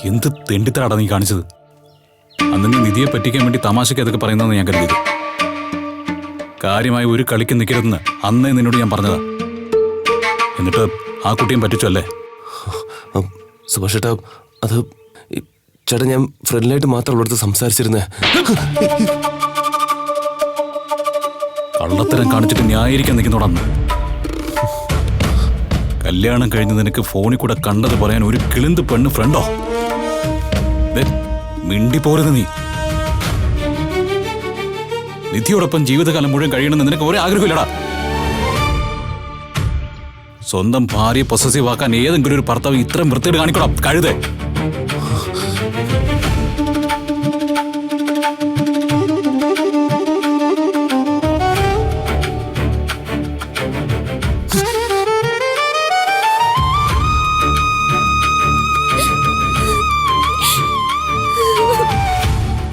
എന്ത് തെണ്ടിത്തരാടാ നീ കാണിച്ചത്? അന്ന് നീ നിധിയെ പറ്റിക്കാൻ വേണ്ടി തമാശയ്ക്ക് അതൊക്കെ പറയുന്നതെന്ന് ഞാൻ കരുതിയത്. കാര്യമായി ഒരു കളിക്ക് നിൽക്കരുതെന്ന് അന്നേ നിന്നോട് ഞാൻ പറഞ്ഞതാ. എന്നിട്ട് ആ കുട്ടിയും പറ്റിച്ചു അല്ലേ? സുഭാഷ് ചേട്ടാ, അത് ചേട്ടാ ഞാൻ ഫ്രണ്ട്ലായിട്ട് മാത്രം ഉള്ളടുത്ത് സംസാരിച്ചിരുന്നേ. കള്ളത്തരം കാണിച്ചിട്ട് ന്യായീകരിക്കാൻ നിൽക്കുന്നോടന്ന്. കല്യാണം കഴിഞ്ഞ് നിനക്ക് ഫോണിൽ കൂടെ കണ്ടത് പറയാൻ ഒരു കിളിന്ത് പെണ്ണ് ഫ്രണ്ടോ? മിണ്ടി പോരുത് നീ. നിധിയോടൊപ്പം ജീവിതകാലം മുഴുവൻ കഴിയണമെന്ന് നിനക്ക് ഒരു ആഗ്രഹമില്ലടാ. സ്വന്തം ഭാര്യയെ പൊസസീവ് ആക്കാൻ ഏതെങ്കിലും ഒരു ഭർത്താവ് ഇത്രയും വൃത്തിയോട് കാണിക്കണം കഴുതേ.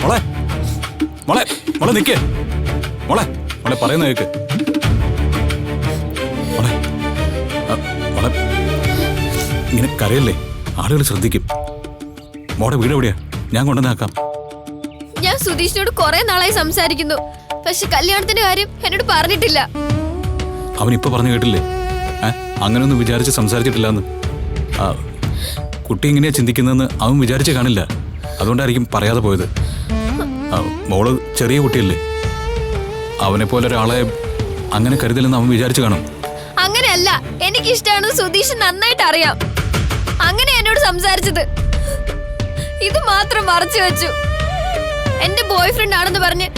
മോളെ മോളെ മോളെ നിക്കേ. മോളെ മോളെ പറയുന്ന കേക്ക്. മോളെ മോളെ ഇങ്ങനെ കരയല്ലേ, ആളുകൾ ശ്രദ്ധിക്കും. മോളെ വീട് എവിടെയാ? ഞാൻ കൊണ്ടുവന്നാക്കാം. ഞാൻ സുധീഷിനോട് കുറെ നാളായി സംസാരിക്കുന്നു, പക്ഷെ കല്യാണത്തിന്റെ കാര്യം എന്നോട് പറഞ്ഞിട്ടില്ല. അവൻ ഇപ്പൊ പറഞ്ഞു കേട്ടില്ലേ? അങ്ങനെയൊന്നും വിചാരിച്ച് സംസാരിച്ചിട്ടില്ലെന്ന്. കുട്ടി ഇങ്ങനെയാ ചിന്തിക്കുന്നതെന്ന് അവൻ വിചാരിച്ച് കാണില്ല. അതുകൊണ്ടായിരിക്കും പറയാതെ പോയത്. മോള് ചെറിയ കുട്ടിയല്ലേ, അവനെ പോലെ ഒരാളെ അങ്ങനെ കരുതലെന്ന് അവൻ വിചാരിച്ചു കാണും. അങ്ങനെയല്ല, എനിക്കിഷ്ടമാണ് സുധീഷ് നന്നായിട്ട് അറിയാം. അങ്ങനെ എന്നോട് സംസാരിച്ചത്. ഇത് മാത്രം മറച്ചു വെച്ചു. എന്റെ ബോയ് ഫ്രണ്ട് ആണെന്ന് പറഞ്ഞ്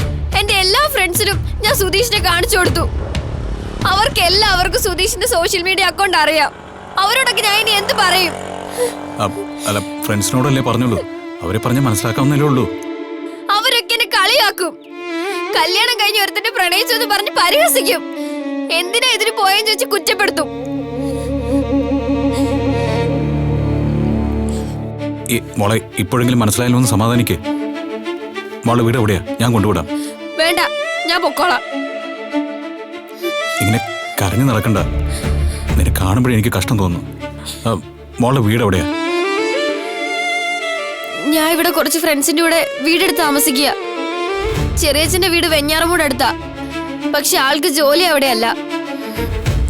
എന്റെ എല്ലാ ഫ്രണ്ട്സിനും ഞാൻ സുധീഷിനെ കാണിച്ചു കൊടുത്തു. അവർക്ക് എല്ലാവർക്കും സുധീഷിന്റെ സോഷ്യൽ മീഡിയ അക്കൗണ്ട് അറിയാം. അവരോടൊക്കെ ഞാൻ ഇനി എന്ത് പറയും? അല്ല, ഫ്രണ്ട്സിനോടല്ലേ പറഞ്ഞുള്ളൂ. അവരെ പറഞ്ഞ് മനസ്സിലാക്കാവുന്നല്ലേ ഉള്ളൂ. അവരൊക്കെ എന്നെ കളിയാക്കും. കല്യാണം കഴിഞ്ഞ് ഒരുത്തന്റെ പ്രണയിച്ചു എന്ന് പറഞ്ഞ് പരിഹസിക്കും. എന്തിനാ ഇതിന് പോയെന്ന് ചോദിച്ച് കുറ്റപ്പെടുത്തും. മോളെ ഇപ്പോഴെങ്കിലും മനസ്സിലായല്ലോ എന്ന് സമാധാനിക്കേ. മോളെ വീട് എവിടെയാ? ഞാൻ കൊണ്ടുവിടാം. വേണ്ട, ഞാൻ പൊക്കോളാം. ഇങ്ങനെ കരഞ്ഞു നടക്കണ്ട. നിന്നെ കാണുമ്പോഴേ എനിക്ക് കഷ്ടം തോന്നുന്നു. മോളുടെ വീട് എവിടെയാ? ഞാൻ ഇവിടെ കുറച്ച് ഫ്രണ്ട്സിന്റെ കൂടെ വീടെടുത്ത് താമസിക്കുക. ചെറിയച്ഛന്റെ വീട് വെഞ്ഞാറമൂട് അടുത്താ, പക്ഷെ ആൾക്ക് ജോലി അവിടെയല്ല.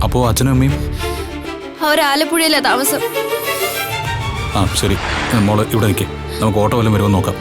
അപ്പോ അച്ഛനും അമ്മയും? അവർ ആലപ്പുഴയിലാ താമസം. ശരി, മോള് ഇവിടെ നിൽക്കേ. നമുക്ക് ഓട്ടോ വല്ലതും വരുമെന്ന് നോക്കാം.